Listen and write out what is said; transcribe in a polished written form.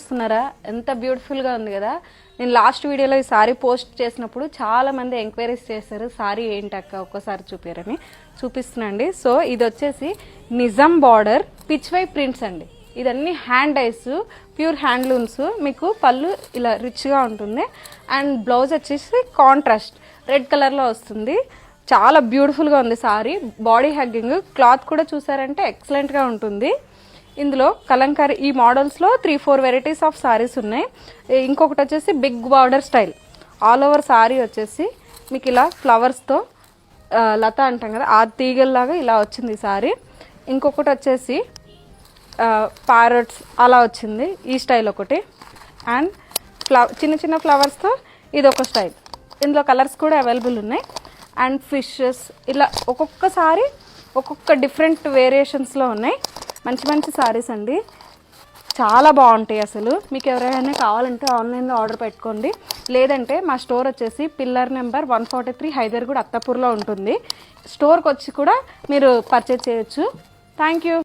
చూస్తున్నారా, ఎంత బ్యూటిఫుల్గా ఉంది కదా. నేను లాస్ట్ వీడియోలో ఈ సారీ పోస్ట్ చేసినప్పుడు చాలా మంది ఎంక్వైరీస్ చేశారు, సారీ ఏంటక్క ఒక్కసారి చూపారని. చూపిస్తున్నాండి. సో ఇది వచ్చేసి నిజాం బార్డర్ పిచ్ వై ప్రింట్స్ అండి. ఇదన్నీ హ్యాండ్ డైస్, ప్యూర్ హ్యాండ్లూమ్స్. మీకు పళ్ళు ఇలా రిచ్గా ఉంటుంది అండ్ బ్లౌజ్ వచ్చేసి కాంట్రాస్ట్ రెడ్ కలర్లో వస్తుంది. చాలా బ్యూటిఫుల్గా ఉంది సారీ. బాడీ హగ్గింగ్ క్లాత్ కూడా చూసారంటే ఎక్సలెంట్గా ఉంటుంది. ఇందులో కలంకారీ ఈ మోడల్స్లో 3-4 వెరైటీస్ ఆఫ్ సారీస్ ఉన్నాయి. ఇంకొకటి వచ్చేసి big border style. All over sari వచ్చేసి మీకు ఇలా ఫ్లవర్స్తో లత అంటాం కదా, ఆ తీగల్లాగా ఇలా వచ్చింది ఈ సారీ. ఇంకొకటి వచ్చేసి ప్యారట్స్ అలా వచ్చింది, ఈ స్టైల్ ఒకటి. అండ్ చిన్న చిన్న ఫ్లవర్స్తో ఇది ఒక స్టైల్. ఇందులో కలర్స్ కూడా అవైలబుల్ ఉన్నాయి. అండ్ ఫిషెస్ ఇలా ఒక్కొక్కసారి ఒక్కొక్క డిఫరెంట్ వేరియేషన్స్లో ఉన్నాయి. మంచి మంచి సారీస్ అండి, చాలా బాగుంటాయి అసలు. మీకు ఎవరైనా కావాలంటే ఆన్లైన్లో ఆర్డర్ పెట్టుకోండి. లేదంటే మా స్టోర్ వచ్చేసి పిల్లర్ నెంబర్ 143 హైదర్గూడ అత్తపూర్లో ఉంటుంది. స్టోర్కి వచ్చి కూడా మీరు పర్చేజ్ చేయొచ్చు. Thank you.